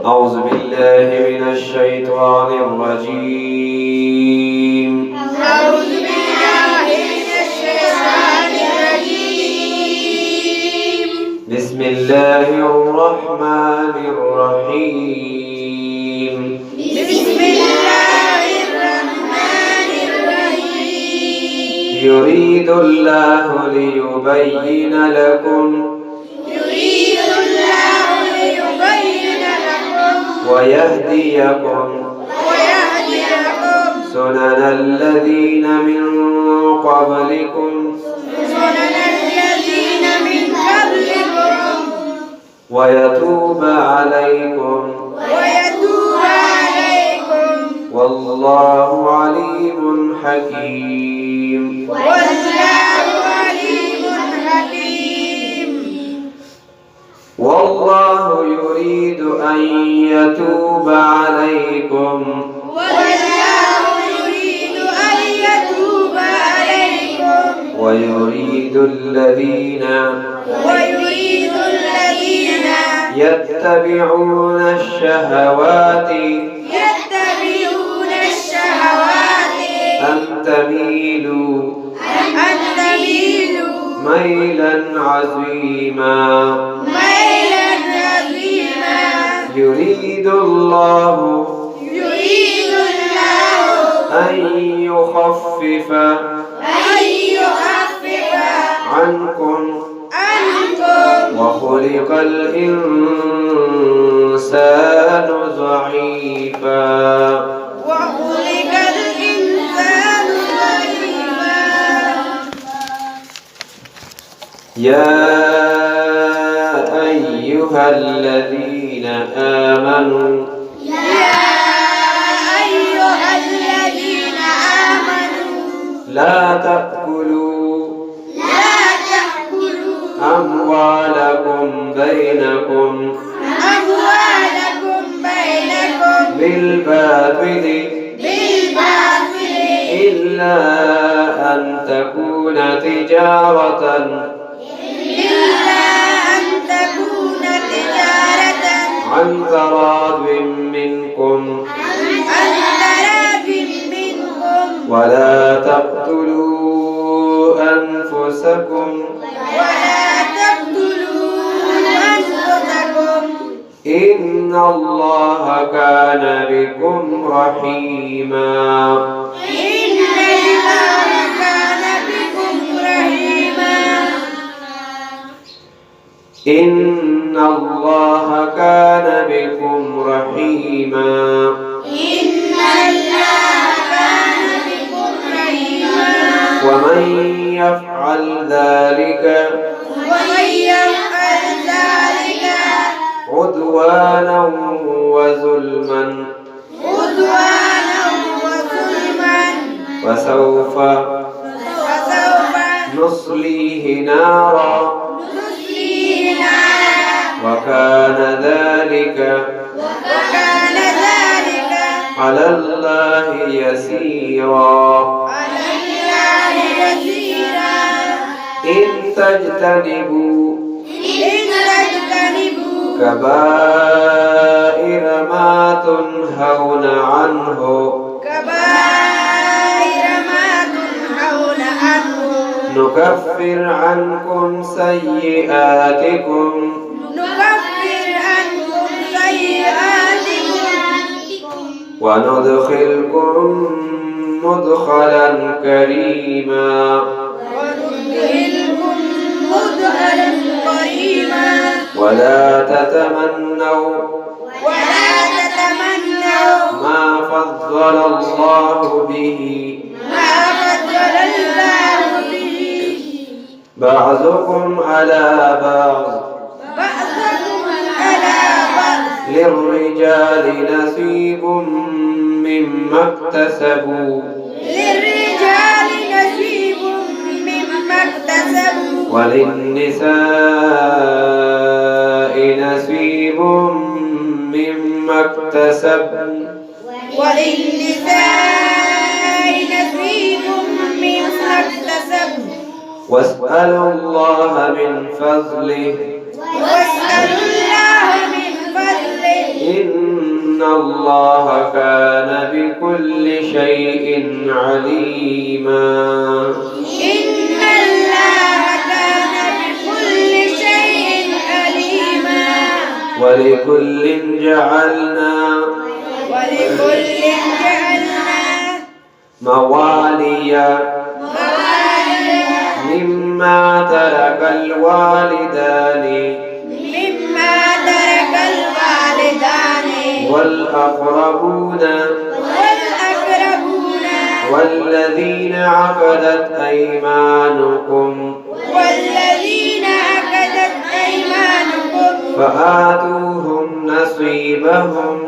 أعوذ بالله من الشيطان الرجيم. أعوذ بالله من الشيطان الرجيم. بسم الله الرحمن الرحيم. بسم الله الرحمن الرحيم. يريد الله ليبين لكم ويهديكم سنن الذين من قبلكم ويتوب عليكم والله عليم حكيم. والله يريد أن يتوب عليكم ويريد الذين يتبعون الشهوات أن تميلوا ميلا عظيما. يريد الله أن يخفف عنكم وخلق الإنسان ضعيفا. يا أيها الذين آمنوا لا تأكلوا أموالكم بينكم بالباطل إلا أن تكون تجارة عن تراض منكم ولا تقتلوا أنفسكم إن الله كان بكم رحيما. إن الله كان بكم رحيما. ومن يفعل ذلك عدوانا وظلما فسوف نصليه نارا وكان ذلك على الله يسيرا. إن تجتنبوا كبائر ما تنهون عنه نكفر عنكم سيئاتكم وندخلكم مدخلا كريما. ولا تتمنوا ما فضل الله به بعضكم على بعض للرجال نصيب مما اكتسبوا وللنساء نصيب مما اكتسبن واسألوا الله من فضله إن الله كان بكل شيء عليما إن الله كان بكل شيء عليما ولكل جعلنا مواليا مما ترك الوالدان والأقربون والذين عقدت أيمانكم فآتوهم نصيبهم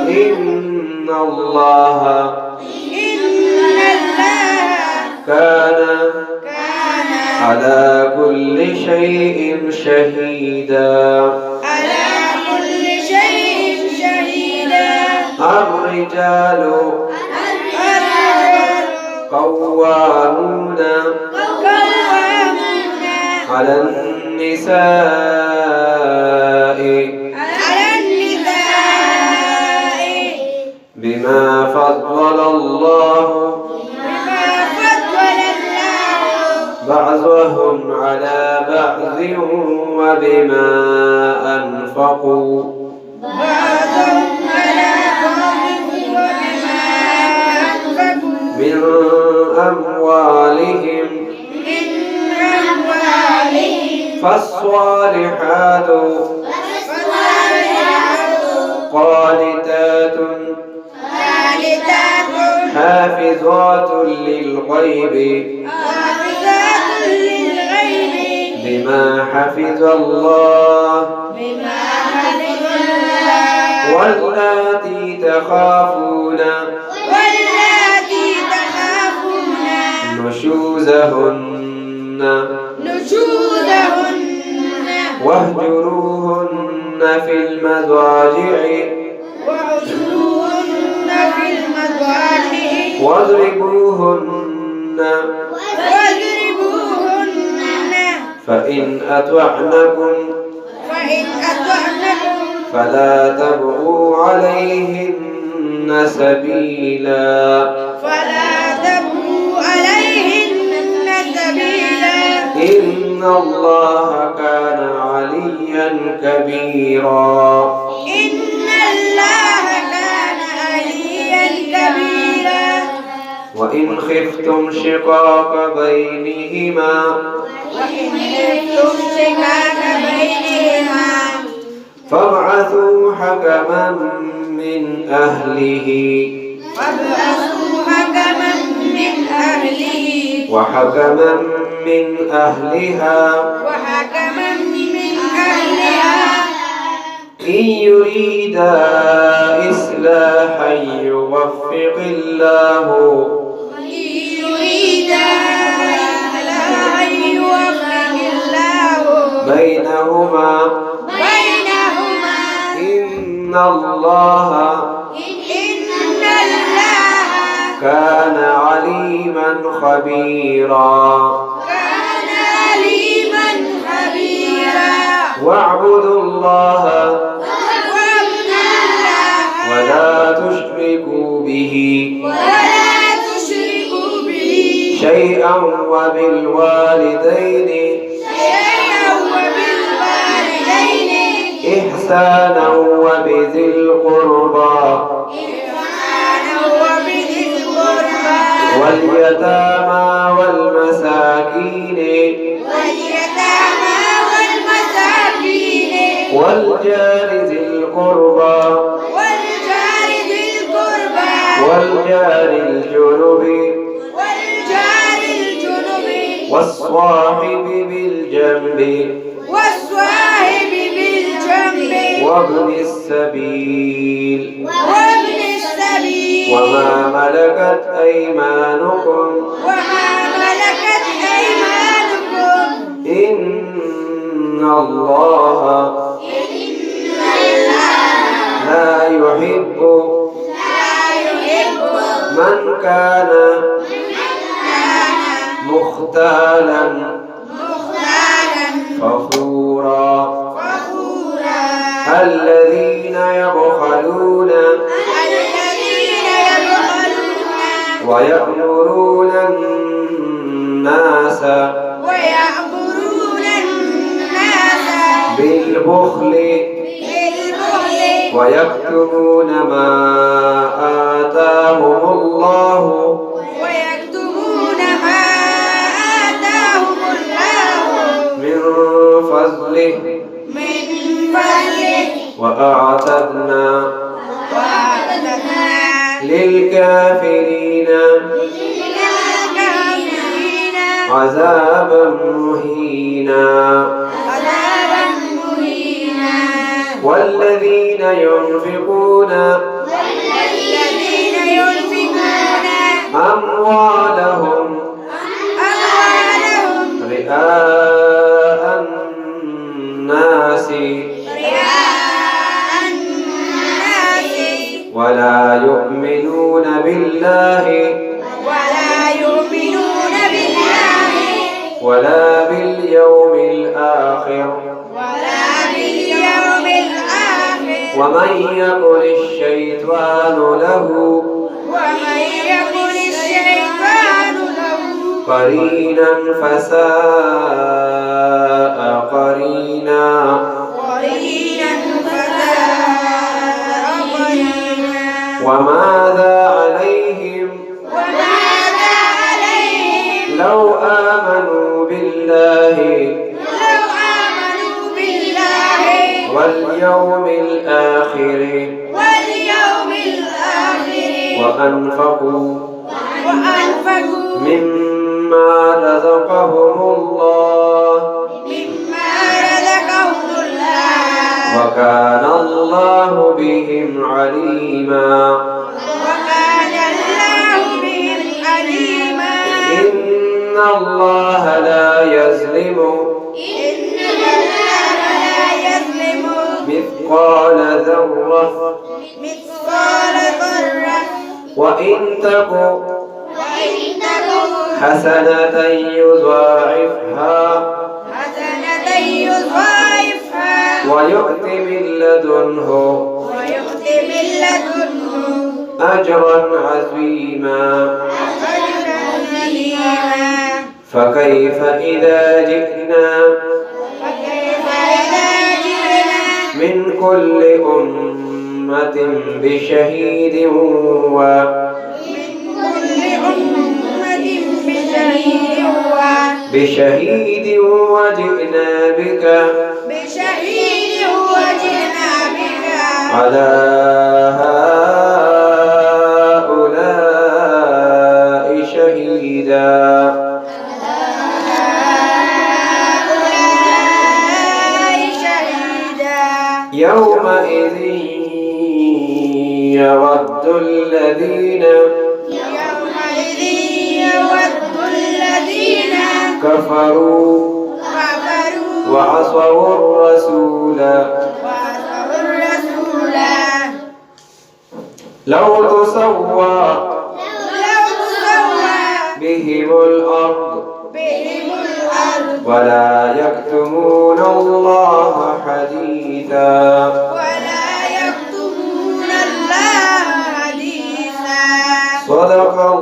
إن الله كان على كل شيء شهيدا الرجال قوامون على النساء بما فضل الله بعضهم على بعض وبما أنفقوا من أموالهم فالصالحات قانتات حافظات للغيب بما حفظ الله واللاتي تخافون نشوزهن واهجروهن في المضاجع واضربوهن فإن أطعنكم فلا تبغوا عليهن سبيلا إن الله كان عليا كبيرا وإن خفتم شقاق بينهما فابعثوا حكما من أهله وحكما من أهلها إن يريدا إصلاحا يوفق الله بينهما إن الله كان عليما خبيرا واعبدوا الله ولا تشركوا به شيئا وبالوالدين إحسانا وبذي القربى واليتامى والمساكين والجار ذي القربى والجار الجنب والصاحب بالجنب وابن السبيل وما ملكت أيمانكم إن الله لا يحب من كان مختالا فخورا الذين يبخلون ويأمرون الناس بالبخل ويكتمون ما آتاهم الله من فضله وأعتدنا للكافرين عذابا مهينا والذين ينفقون أموالهم رئاء الناس ولا يؤمنون بالله ولا باليوم الآخر ومن يكن الشيطان له قرينا فساء قرينا وماذا عليهم لو آمنوا بالله واليوم الآخر وأنفقوا مما رزقهم الله وكان الله بهم عليما إن الله لا يظلم مثقال ذرة وإن تك حسنة يضاعفها ويؤت من لدنه أجرا عظيما فكيف إذا جئنا من كل أمة بشهيد وجئنا بك على هؤلاء شهيدا يومئذ يود الذين كفروا وعصوا الرسول لو تسوى بهم الأرض ولا يكتمون الله حديثا صدق